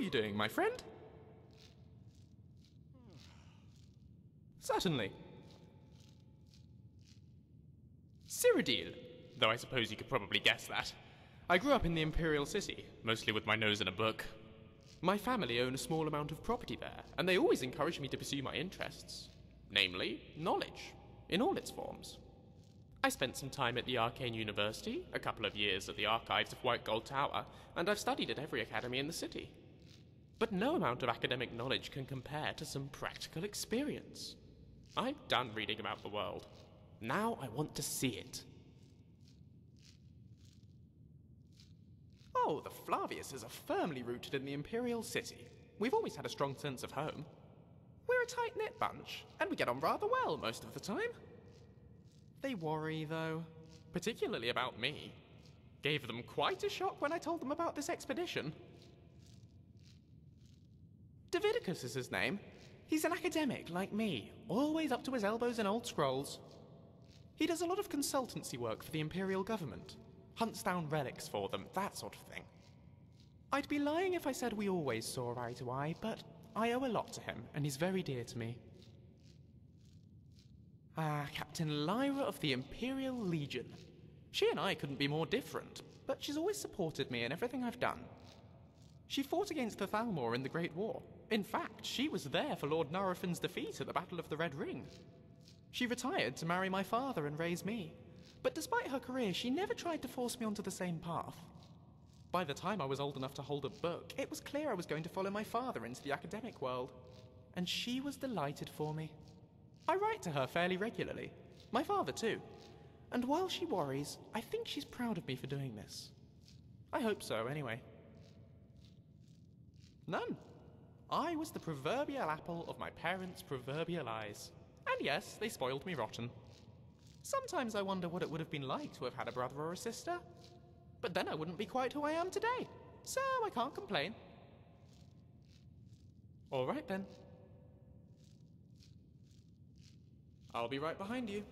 are you doing, my friend? Certainly. Cyrodiil, though I suppose you could probably guess that. I grew up in the Imperial City, mostly with my nose in a book. My family own a small amount of property there, and they always encouraged me to pursue my interests. Namely, knowledge, in all its forms. I spent some time at the Arcane University, a couple of years at the archives of White Gold Tower, and I've studied at every academy in the city. But no amount of academic knowledge can compare to some practical experience. I'm done reading about the world. Now I want to see it. Oh, the Flaviuses are firmly rooted in the Imperial City. We've always had a strong sense of home. We're a tight-knit bunch, and we get on rather well most of the time. They worry, though, particularly about me. Gave them quite a shock when I told them about this expedition. Davidicus is his name. He's an academic like me, always up to his elbows in old scrolls. He does a lot of consultancy work for the Imperial government. Hunts down relics for them, that sort of thing. I'd be lying if I said we always saw eye to eye, but I owe a lot to him, and he's very dear to me. Captain Lyra of the Imperial Legion. She and I couldn't be more different, but she's always supported me in everything I've done. She fought against the Thalmor in the Great War. In fact, she was there for Lord Narafin's defeat at the Battle of the Red Ring. She retired to marry my father and raise me, but despite her career, she never tried to force me onto the same path. By the time I was old enough to hold a book, it was clear I was going to follow my father into the academic world, and she was delighted for me. I write to her fairly regularly, my father too, and while she worries, I think she's proud of me for doing this. I hope so, anyway. None. I was the proverbial apple of my parents' proverbial eyes. And yes, they spoiled me rotten. Sometimes I wonder what it would have been like to have had a brother or a sister. But then I wouldn't be quite who I am today, so I can't complain. All right then. I'll be right behind you.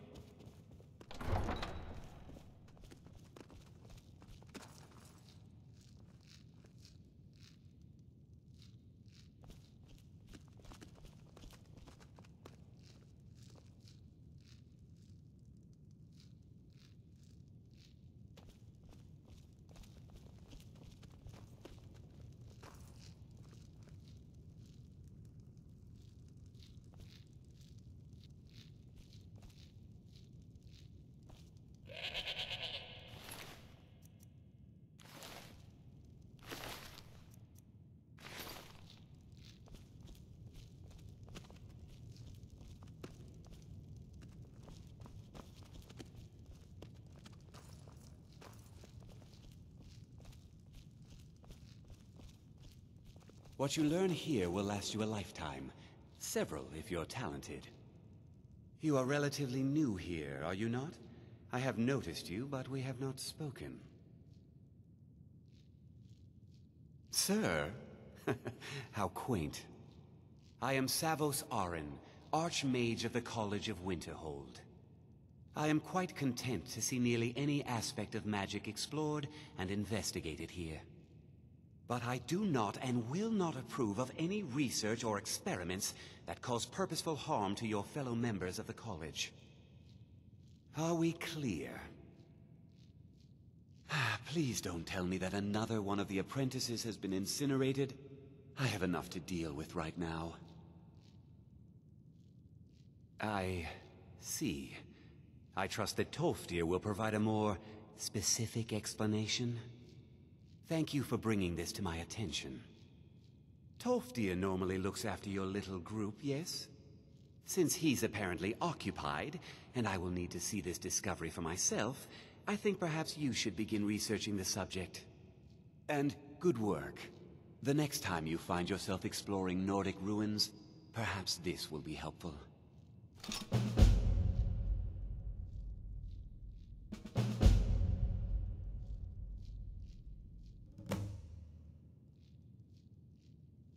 What you learn here will last you a lifetime. Several, if you're talented. You are relatively new here, are you not? I have noticed you, but we have not spoken. Sir? How quaint. I am Savos Arin, Archmage of the College of Winterhold. I am quite content to see nearly any aspect of magic explored and investigated here. But I do not and will not approve of any research or experiments that cause purposeful harm to your fellow members of the college. Are we clear? Please don't tell me that another one of the apprentices has been incinerated. I have enough to deal with right now. I see. I trust that Tolfdir will provide a more specific explanation. Thank you for bringing this to my attention. Tolfdir normally looks after your little group, yes? Since he's apparently occupied, and I will need to see this discovery for myself, I think perhaps you should begin researching the subject. And good work. The next time you find yourself exploring Nordic ruins, perhaps this will be helpful.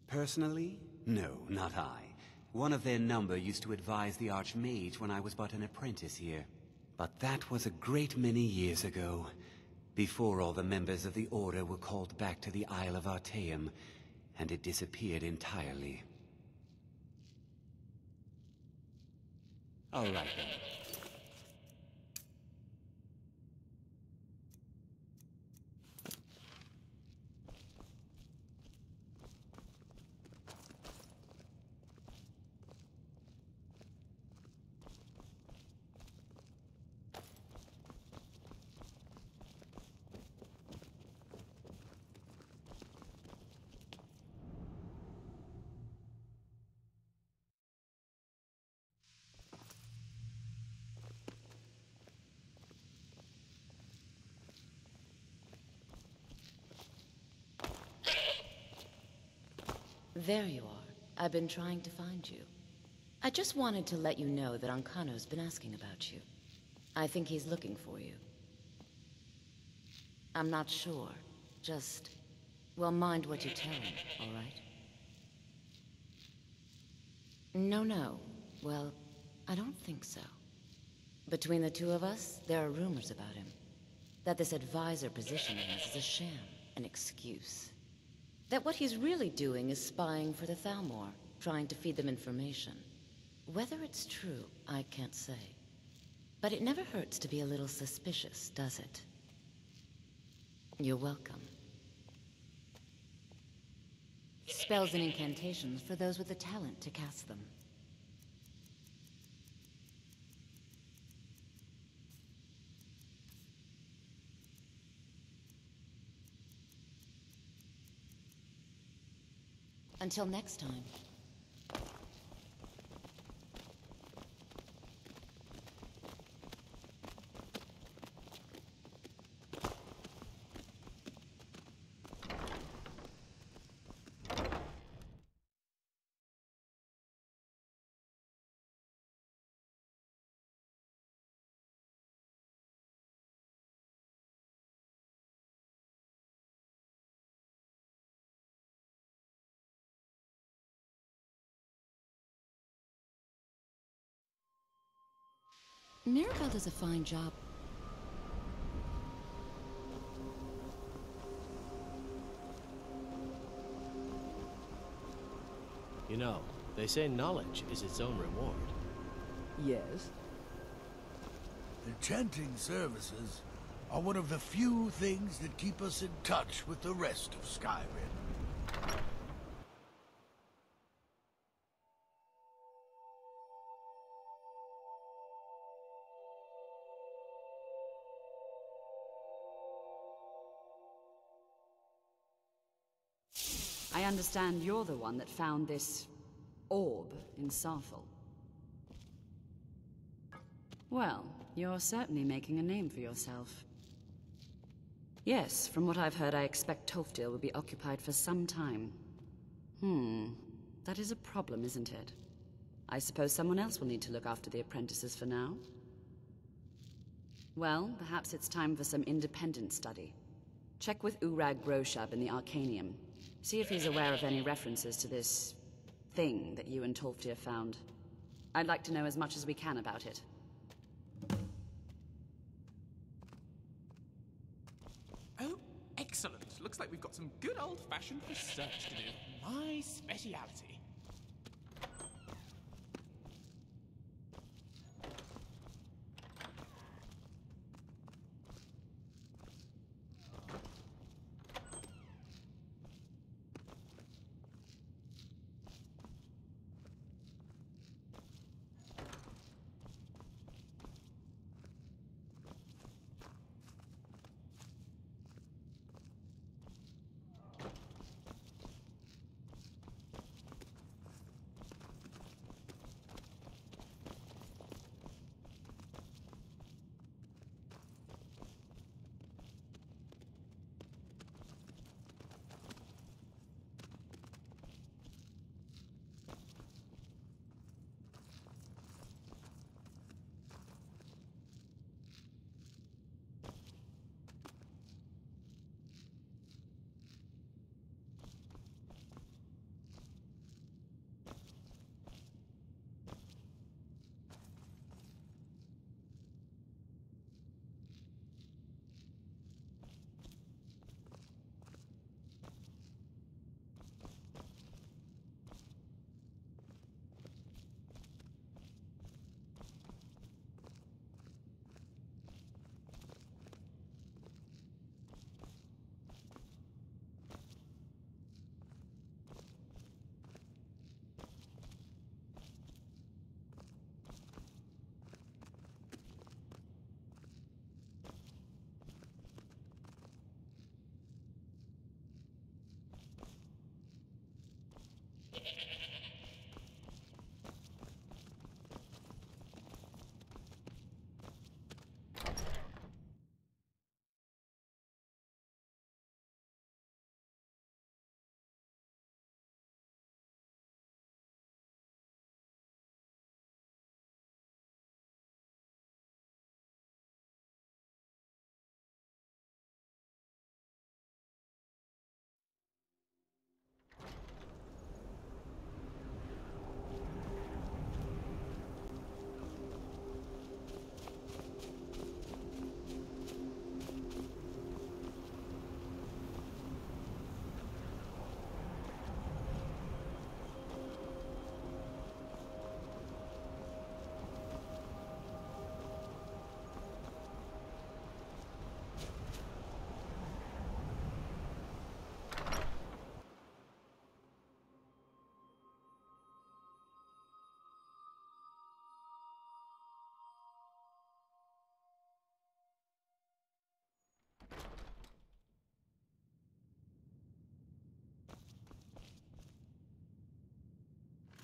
Personally? No, not I. One of their number used to advise the Archmage when I was but an apprentice here. But that was a great many years ago, before all the members of the Order were called back to the Isle of Artaeum, and it disappeared entirely. All right then. There you are. I've been trying to find you. I just wanted to let you know that Ancano's been asking about you. I think he's looking for you. I'm not sure. Just... well, mind what you tell him, all right? No. Well, I don't think so. Between the two of us, there are rumors about him. That this advisor position he has is a sham, an excuse. That what he's really doing is spying for the Thalmor, trying to feed them information. Whether it's true, I can't say. But it never hurts to be a little suspicious, does it? You're welcome. Spells and incantations for those with the talent to cast them. Until next time. Mirabelle does a fine job. You know, they say knowledge is its own reward. Yes? Enchanting services are one of the few things that keep us in touch with the rest of Skyrim. I understand you're the one that found this orb in Sarthal. Well, you're certainly making a name for yourself. Yes, from what I've heard, I expect Tolfdale will be occupied for some time. That is a problem, isn't it? I suppose someone else will need to look after the apprentices for now. Well, perhaps it's time for some independent study. Check with Urag Groshab in the Arcanium. See if he's aware of any references to this thing that you and Tolfdir found. I'd like to know as much as we can about it. Oh, excellent. Looks like we've got some good old-fashioned research to do. My speciality.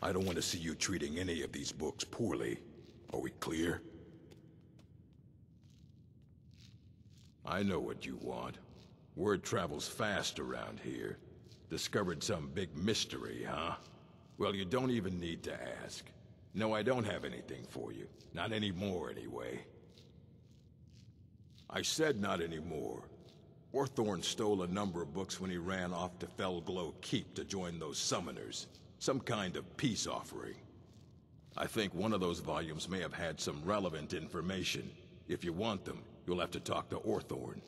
I don't want to see you treating any of these books poorly. Are we clear? I know what you want. Word travels fast around here. Discovered some big mystery, huh? Well, you don't even need to ask. No, I don't have anything for you. Not anymore, anyway. I said not anymore. Orthorn stole a number of books when he ran off to Felglow Keep to join those summoners. Some kind of peace offering. I think one of those volumes may have had some relevant information. If you want them, you'll have to talk to Orthorn.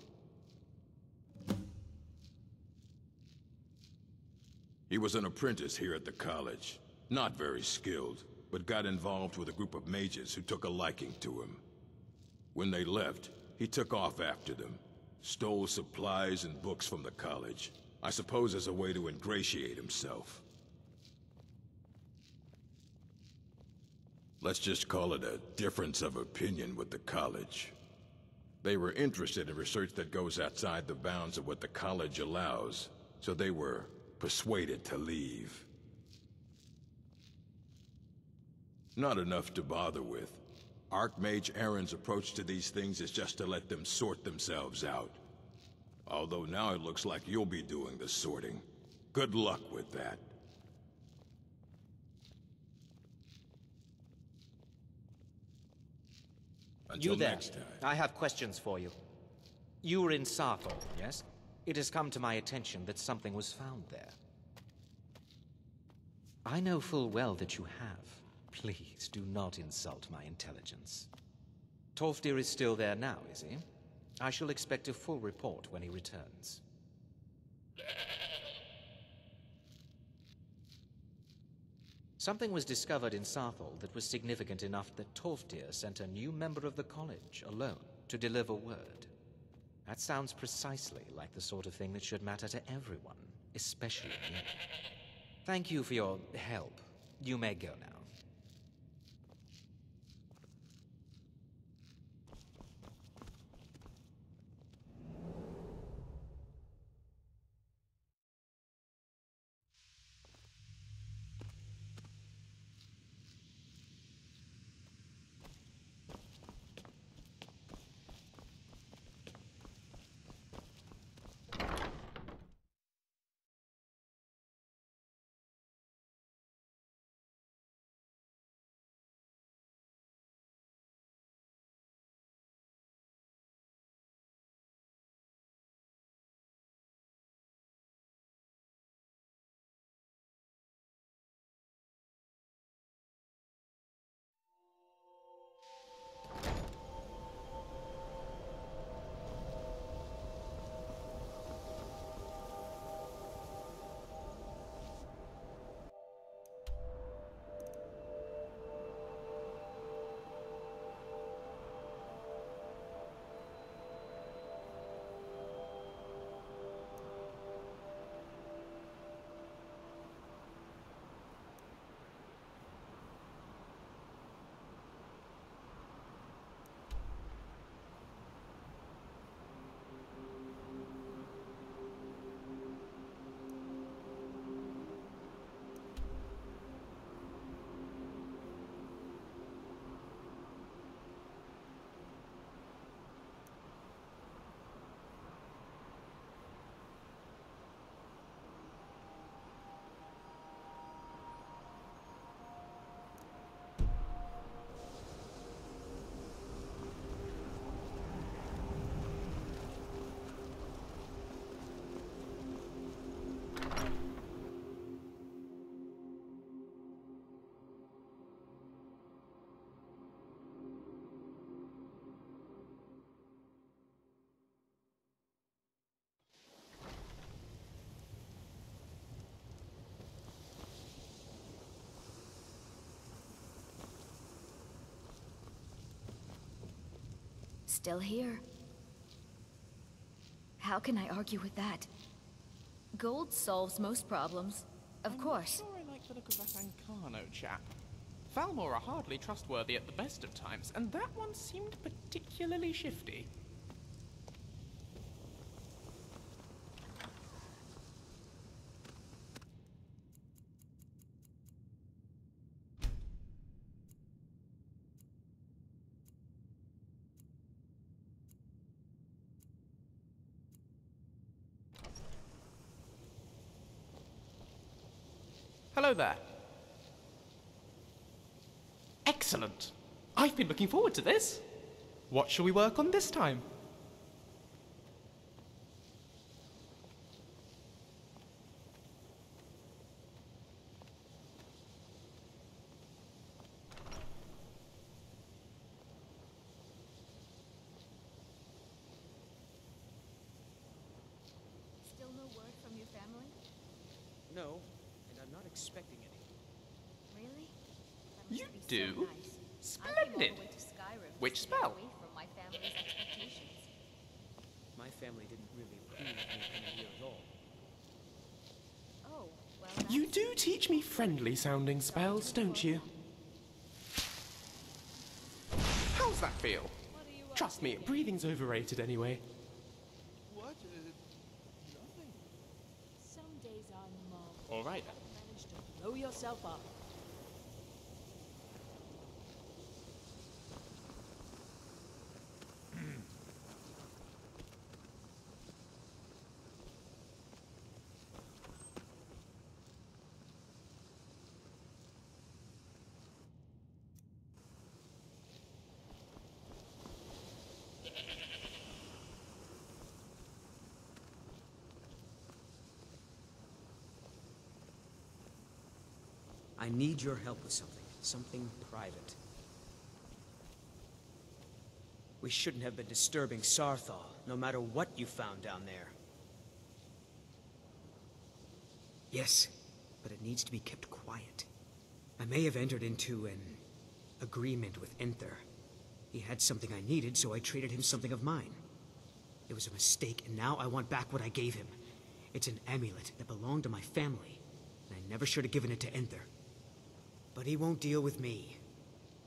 He was an apprentice here at the college. Not very skilled, but got involved with a group of mages who took a liking to him. When they left, he took off after them. Stole supplies and books from the college. I suppose as a way to ingratiate himself. Let's just call it a difference of opinion with the college. They were interested in research that goes outside the bounds of what the college allows, so they were persuaded to leave. Not enough to bother with. Archmage Aaron's approach to these things is just to let them sort themselves out. Although now it looks like you'll be doing the sorting. Good luck with that. Until You there. next time. I have questions for you. You were in Sarthor, yes? It has come to my attention that something was found there. I know full well that you have. Please do not insult my intelligence. Tolfdir is still there now, is he? I shall expect a full report when he returns. Something was discovered in Sarthor that was significant enough that Tolfdir sent a new member of the college alone to deliver word. That sounds precisely like the sort of thing that should matter to everyone, especially me. Thank you for your help. You may go now. Still here. How can I argue with that? Gold solves most problems. Of course. I'm not sure I like the look of that Ancano chap. Falmor are hardly trustworthy at the best of times, and that one seemed particularly shifty. Hello there. Excellent. I've been looking forward to this. What shall we work on this time? Still no word from your family? No, and I'm not expecting any. Really? That must You be do? So nice. I came all Splendid. the way to Skyrim Which just to get spell? away from my family's expectations. My family didn't really approve of me coming here at all. Oh, well, that's... You do teach me friendly sounding spells, don't you? How's that feel? Trust me, breathing's overrated anyway. What? Nothing. Some days I'm marvelous. All right. Manage to blow yourself up. I need your help with something. Something private. We shouldn't have been disturbing Sarthal, no matter what you found down there. Yes, but it needs to be kept quiet. I may have entered into an agreement with Enther. He had something I needed, so I traded him something of mine. It was a mistake, and now I want back what I gave him. It's an amulet that belonged to my family, and I never should have given it to Enther. But he won't deal with me.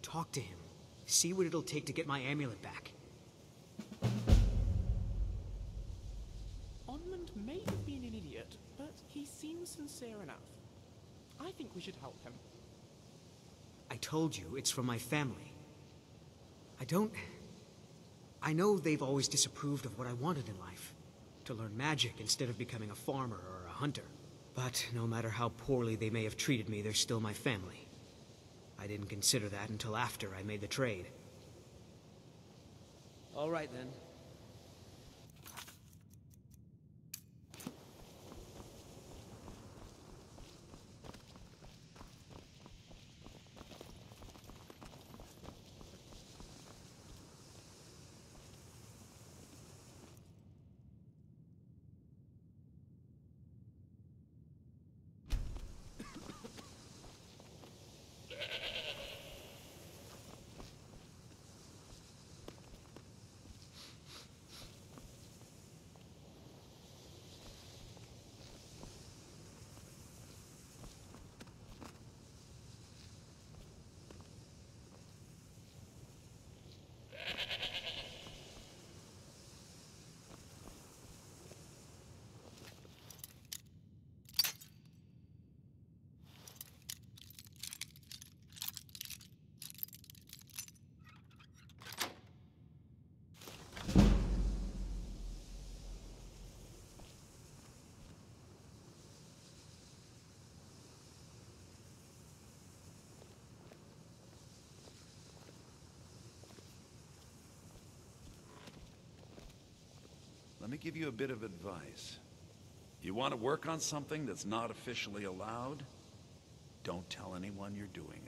Talk to him. See what it'll take to get my amulet back. Onmund may have been an idiot, but he seems sincere enough. I think we should help him. I told you, it's from my family. I know they've always disapproved of what I wanted in life. To learn magic instead of becoming a farmer or a hunter. But no matter how poorly they may have treated me, they're still my family. I didn't consider that until after I made the trade. All right, then. Let me give you a bit of advice. You want to work on something that's not officially allowed? Don't tell anyone you're doing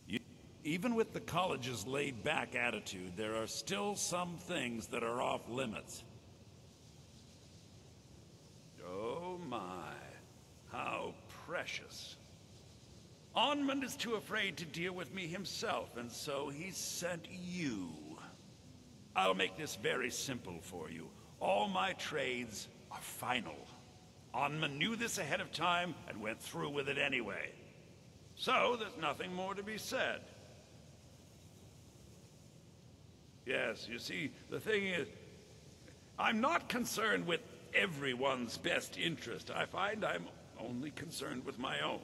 it. Even with the college's laid-back attitude, there are still some things that are off limits. Oh my, how precious. Onmund is too afraid to deal with me himself, and so he sent you. I'll make this very simple for you. All my trades are final. Onmund knew this ahead of time and went through with it anyway. So there's nothing more to be said. Yes, you see, the thing is, I'm not concerned with everyone's best interest. I find I'm only concerned with my own.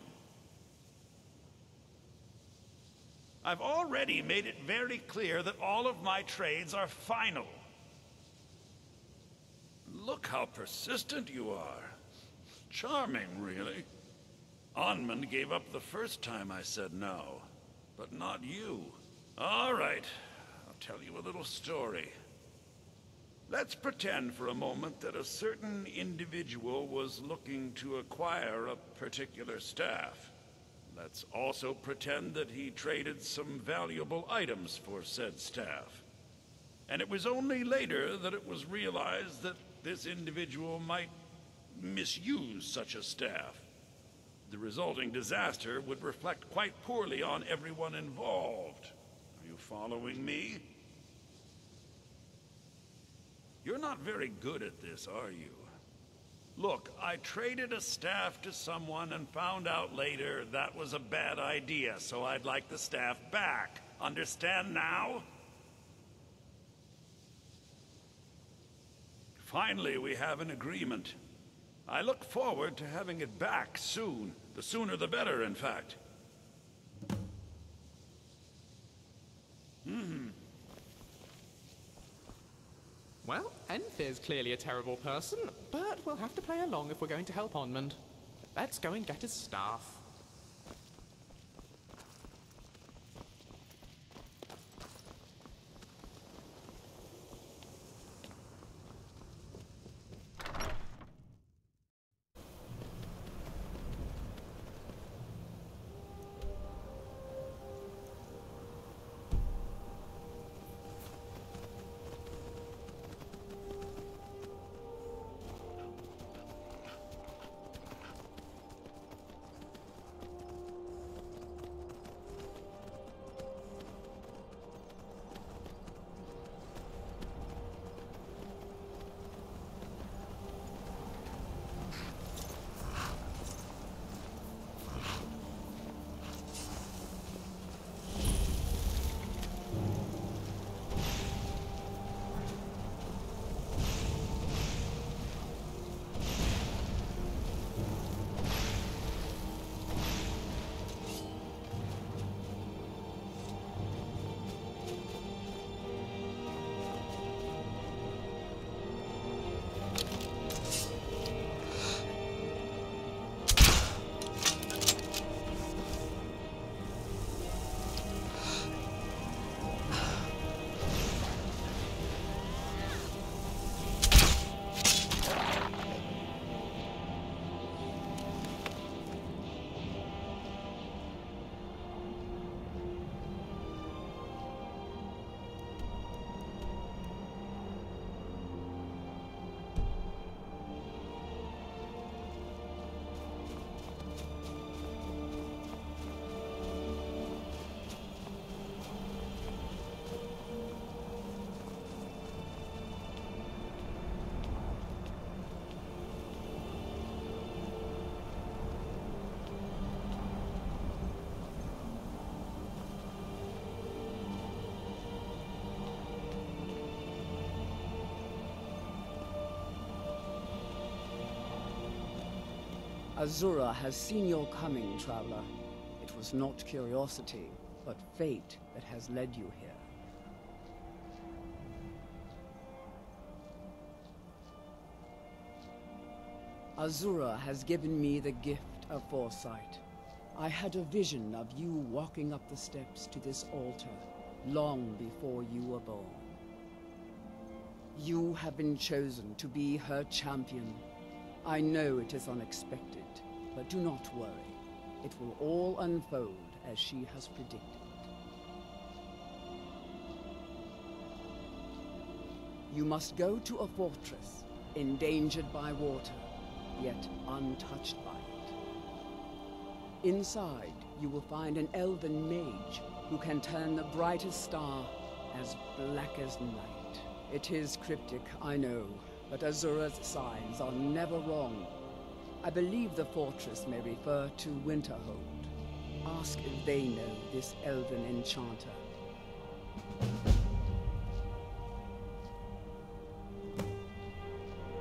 I've already made it very clear that all of my trades are final. Look how persistent you are. Charming, really. Onmund gave up the first time I said no, but not you. All right, I'll tell you a little story. Let's pretend for a moment that a certain individual was looking to acquire a particular staff. Let's also pretend that he traded some valuable items for said staff. And it was only later that it was realized that this individual might misuse such a staff. The resulting disaster would reflect quite poorly on everyone involved. Are you following me? You're not very good at this, are you? Look, I traded a staff to someone and found out later that was a bad idea, so I'd like the staff back. Understand now? Finally, we have an agreement. I look forward to having it back soon. The sooner the better, in fact. Well, Enfyr's clearly a terrible person, but we'll have to play along if we're going to help Onmund. Let's go and get his staff. Azura has seen your coming, traveler. It was not curiosity, but fate that has led you here. Azura has given me the gift of foresight. I had a vision of you walking up the steps to this altar long before you were born. You have been chosen to be her champion. I know it is unexpected, but do not worry. It will all unfold as she has predicted. You must go to a fortress, endangered by water, yet untouched by it. Inside, you will find an elven mage who can turn the brightest star as black as night. It is cryptic, I know, but Azura's signs are never wrong. I believe the fortress may refer to Winterhold. Ask if they know this elven enchanter.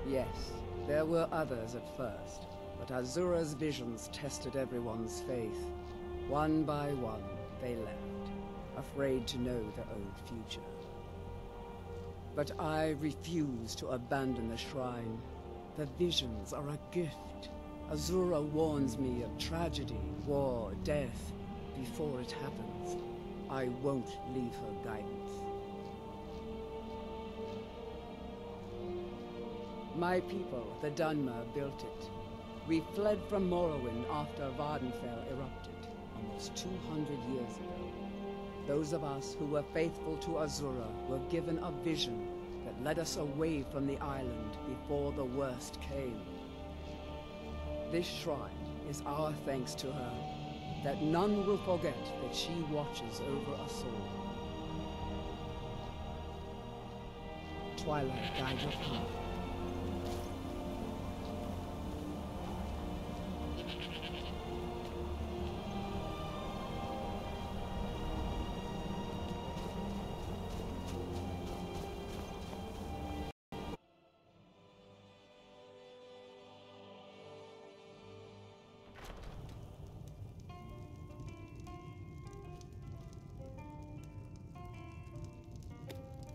Yes, there were others at first, but Azura's visions tested everyone's faith. One by one, they left, afraid to know their own future. But I refuse to abandon the shrine. The visions are a gift. Azura warns me of tragedy, war, death, before it happens. I won't leave her guidance. My people, the Dunmer, built it. We fled from Morrowind after Vardenfell erupted, almost 200 years ago. Those of us who were faithful to Azura were given a vision that led us away from the island before the worst came. This shrine is our thanks to her, that none will forget that she watches over us all. Twilight, guide your path.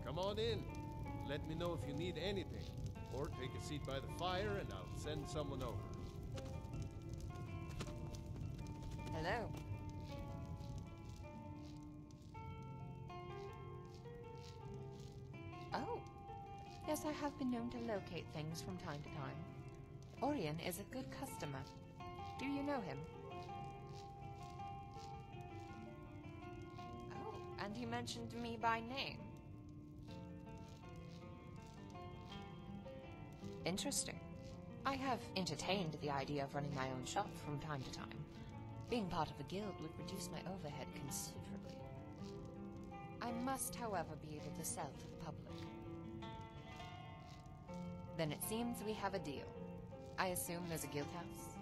Come on in. Let me know if you need anything. Or take a seat by the fire and I'll send someone over. Hello. Oh. Yes, I have been known to locate things from time to time. Orion is a good customer. Do you know him? Oh, and he mentioned me by name. Interesting. I have entertained the idea of running my own shop from time to time. Being part of a guild would reduce my overhead considerably. I must, however, be able to sell to the public. Then it seems we have a deal. I assume there's a guild house?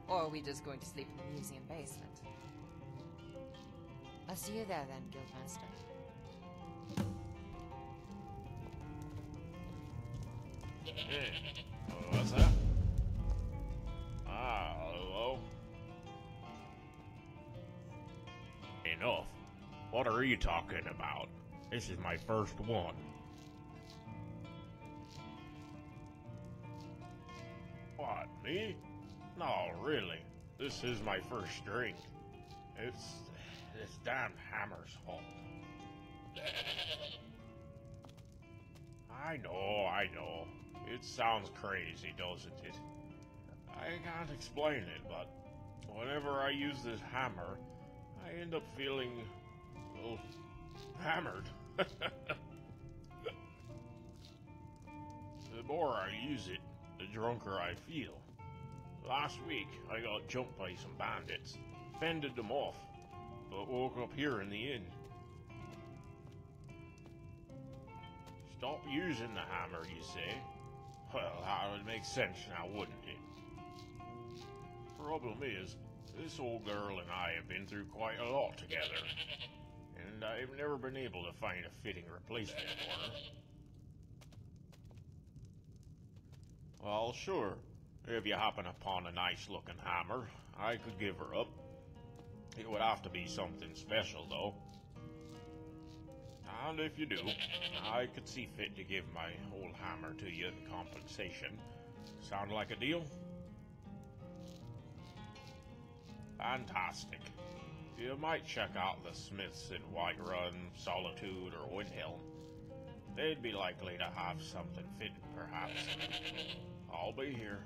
Or are we just going to sleep in the museum basement? I'll see you there then, Guildmaster. Hey, what's that? Ah, hello? Enough. What are you talking about? This is my first one. What, me? No, really. This is my first drink. It's this damn hammer's fault. I know. It sounds crazy, doesn't it? I can't explain it, but whenever I use this hammer, I end up feeling, well, hammered. The more I use it, the drunker I feel. Last week, I got jumped by some bandits, fended them off, but woke up here in the inn. Stop using the hammer, you say? Well, that would make sense now, wouldn't it? Problem is, this old girl and I have been through quite a lot together, and I've never been able to find a fitting replacement for her. Well, sure, if you happen upon a nice-looking hammer, I could give her up. It would have to be something special, though. And if you do, I could see fit to give my old hammer to you in compensation. Sound like a deal? Fantastic. You might check out the smiths in Whiterun, Solitude, or Windhelm. They'd be likely to have something fitting, perhaps. I'll be here.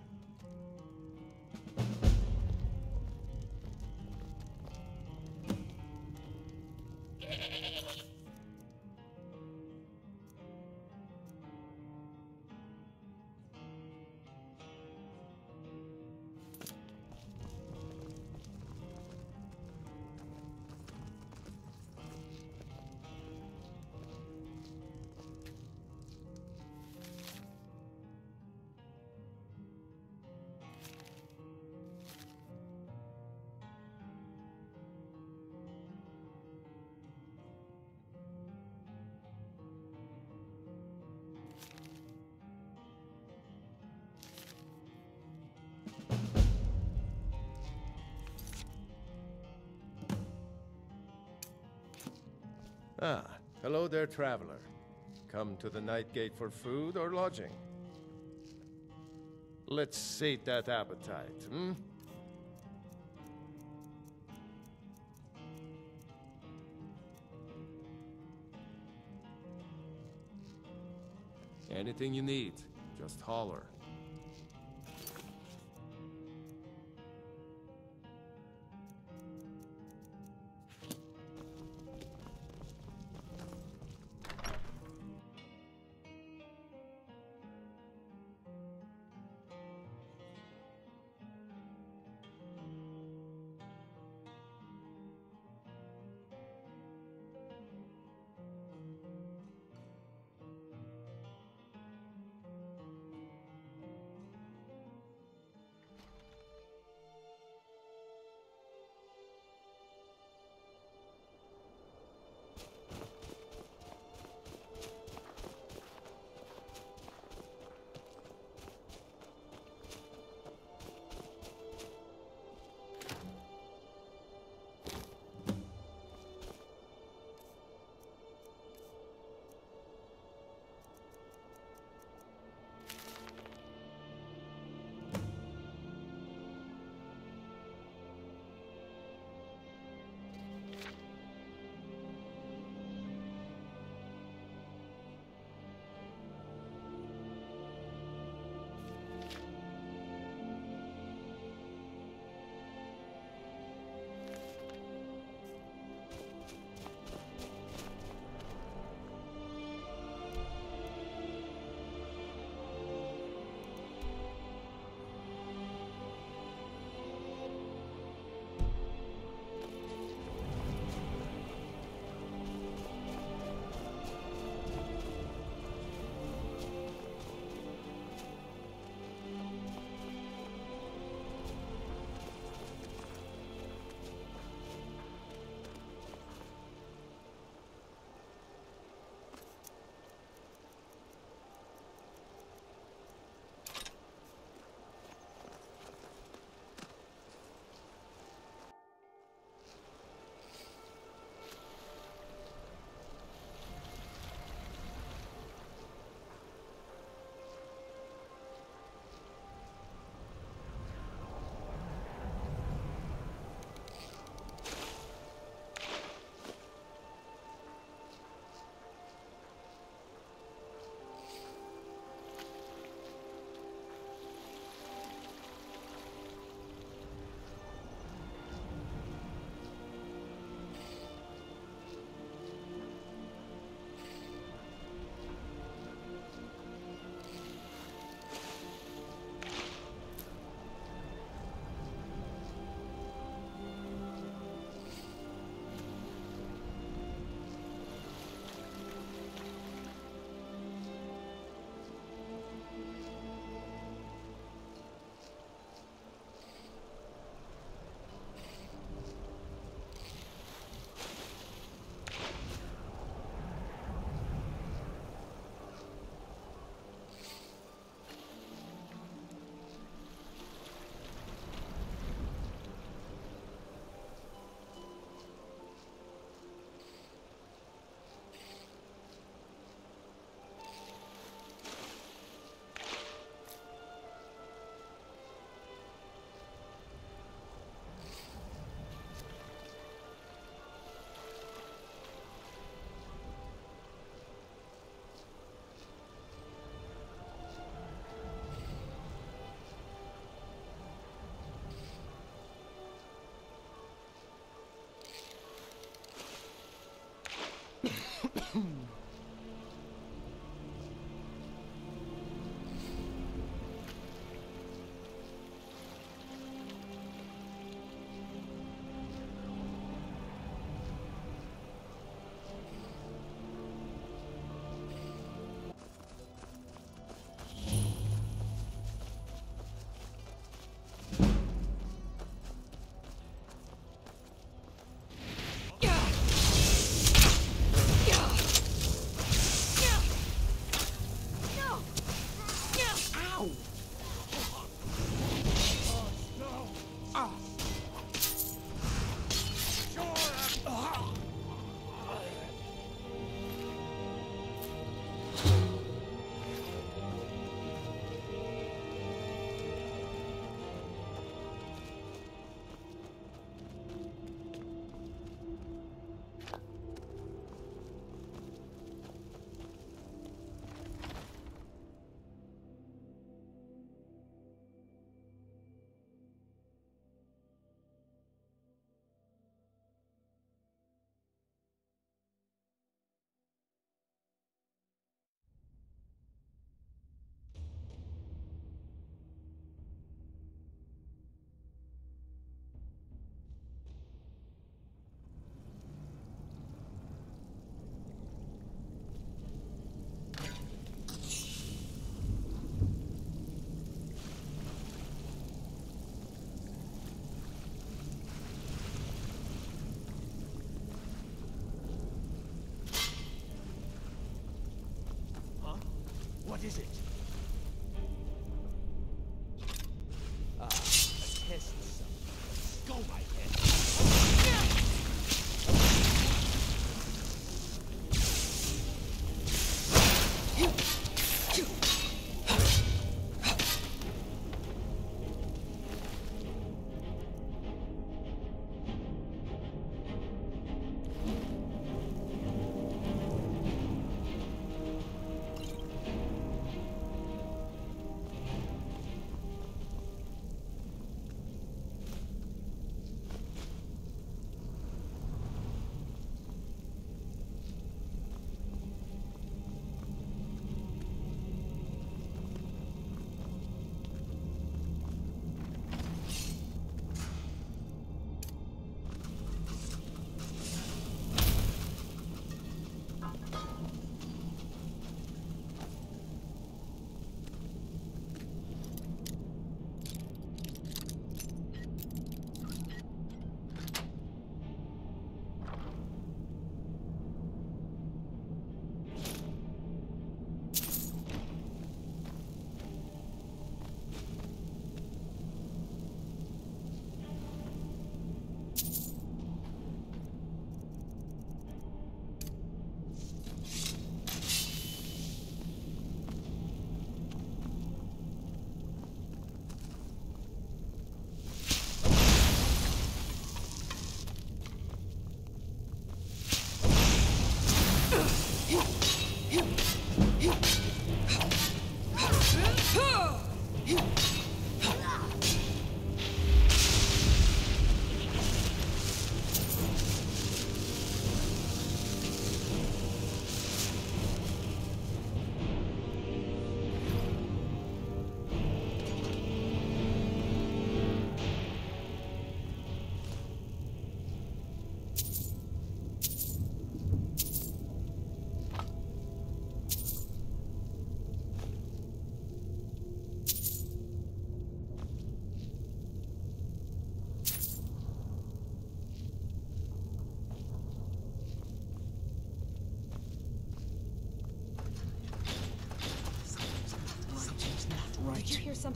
Ah, hello there, traveler. Come to the Night Gate for food or lodging? Let's sate that appetite, hmm? Anything you need, just holler.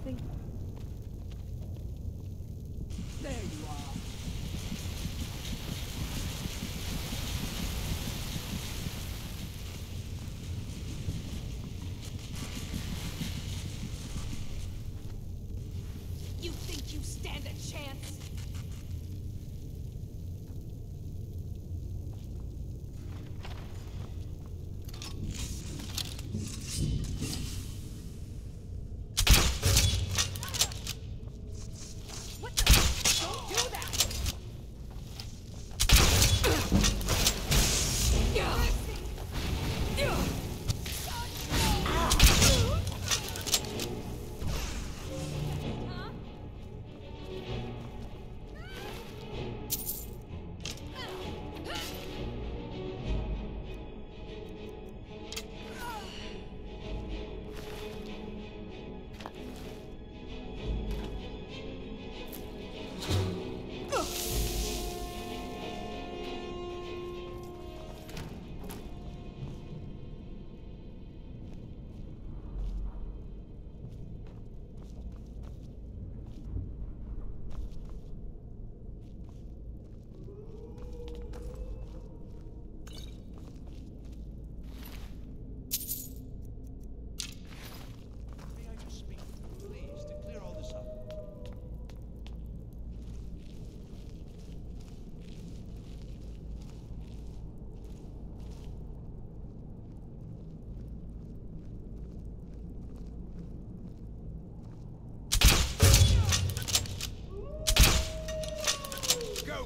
anything? There you are. You think you stand a chance? What the? Don't do that!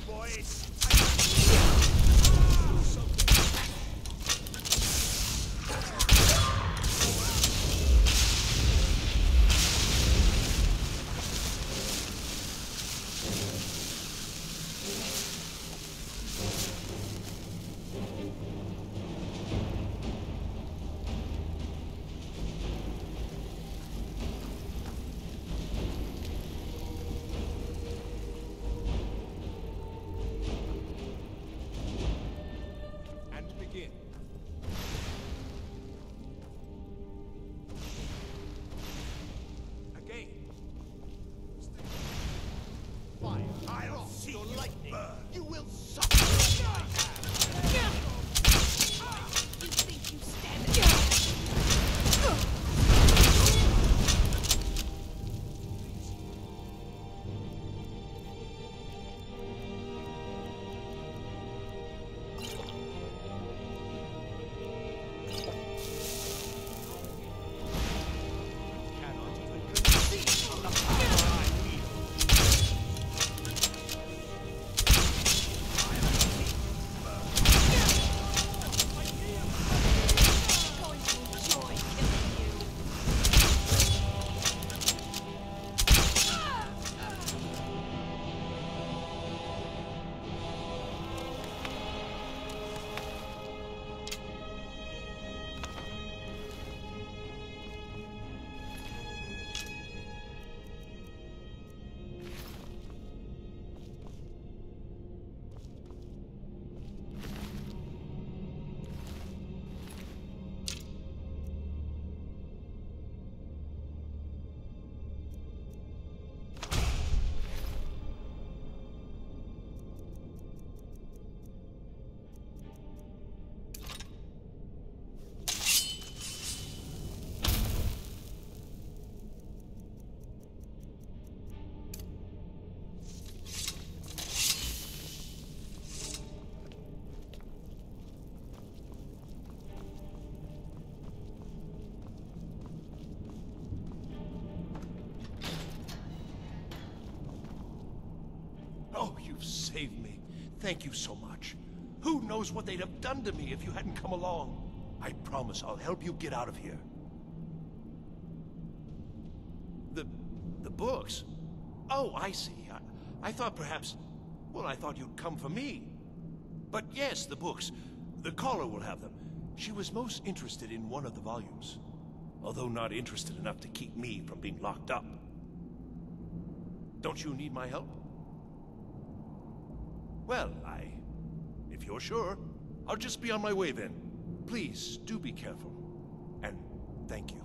Boys! I'll see your lightning. You will suffer. You think you stand a chance? Oh, you've saved me. Thank you so much. Who knows what they'd have done to me if you hadn't come along? I promise I'll help you get out of here. The books? Oh, I see. I thought perhaps... Well, I thought you'd come for me. But yes, the books. The caller will have them. She was most interested in one of the volumes. Although not interested enough to keep me from being locked up. Don't you need my help? Well, if you're sure, I'll just be on my way then. Please, do be careful. And thank you.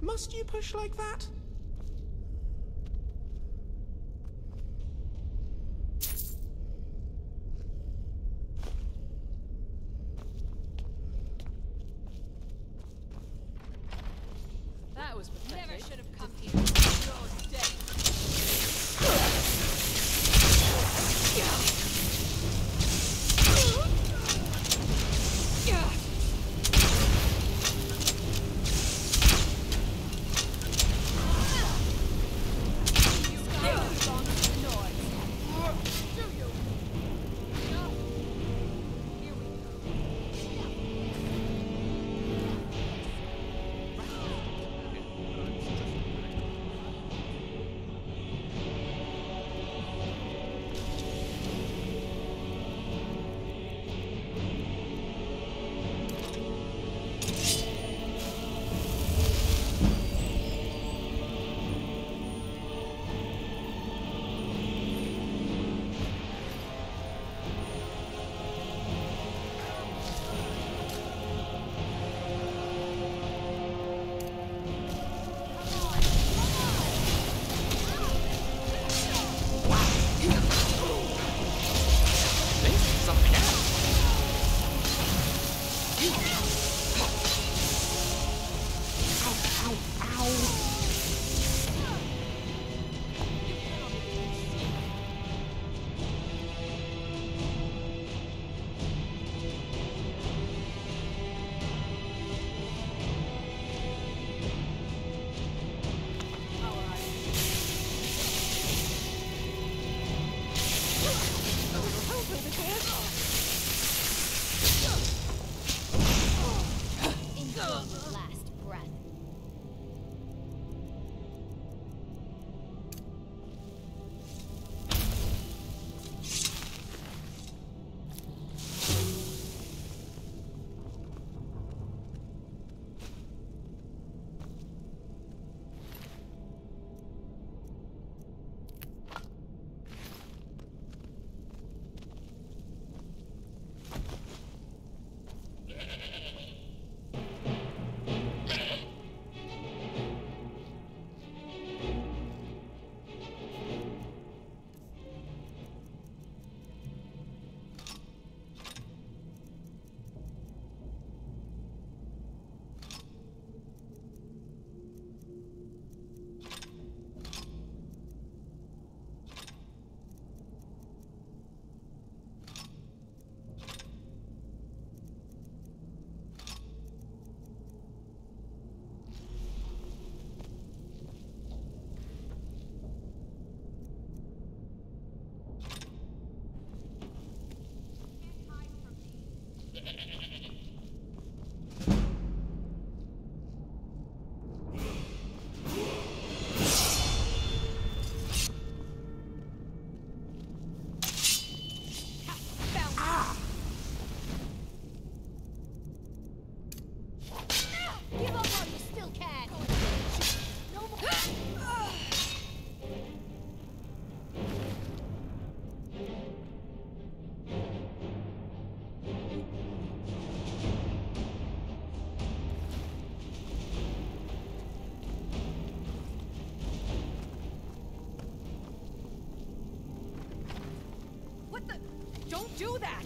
Must you push like that? That was pathetic. Never should have come here. You're dead. Don't do that!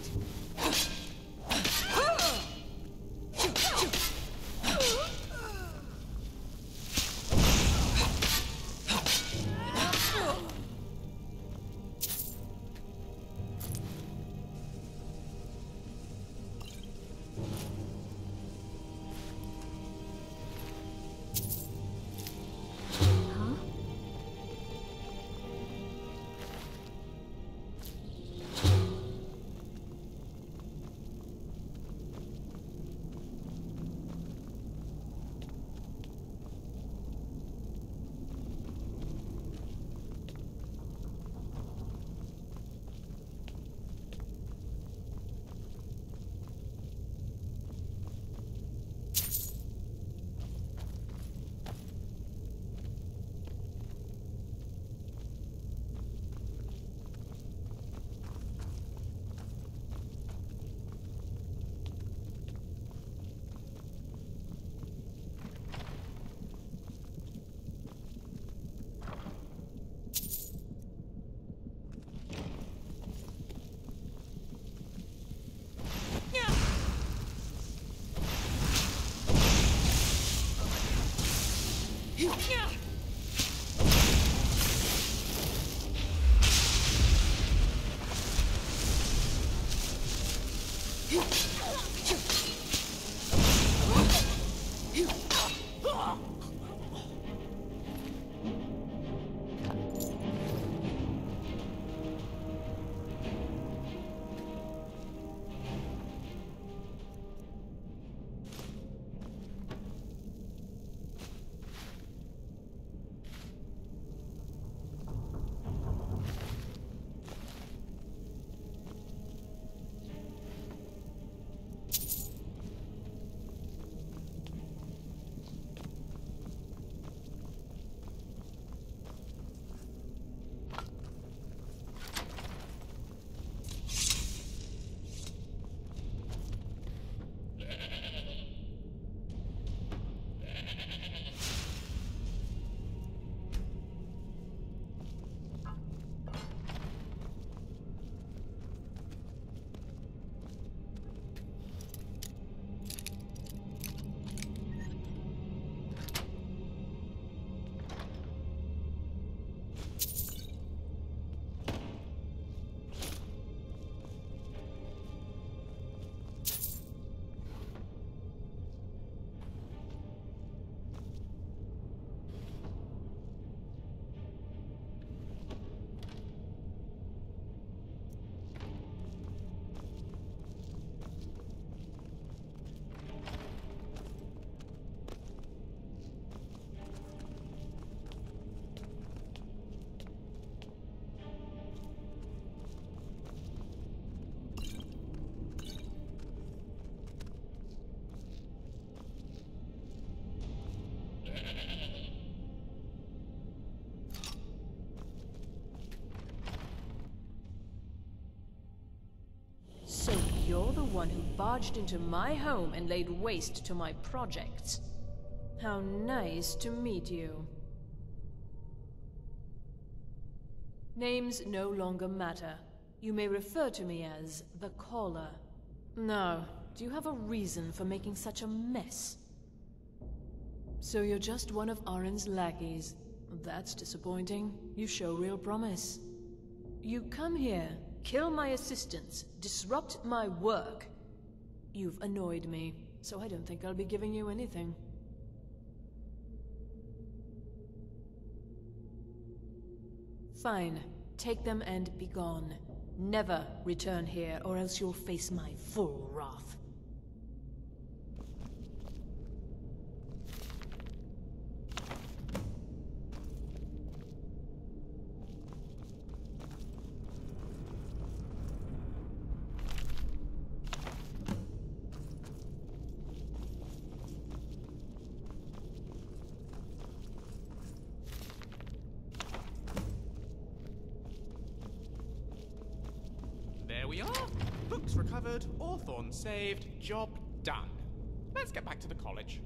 So you're the one who barged into my home and laid waste to my projects. How nice to meet you. Names no longer matter. You may refer to me as the Caller. Now, do you have a reason for making such a mess? So you're just one of Arin's lackeys. That's disappointing. You show real promise. You come here, kill my assistants, disrupt my work. You've annoyed me, so I don't think I'll be giving you anything. Fine. Take them and be gone. Never return here, or else you'll face my full wrath. There we are. Books recovered, Hawthorne saved, job done. Let's get back to the college.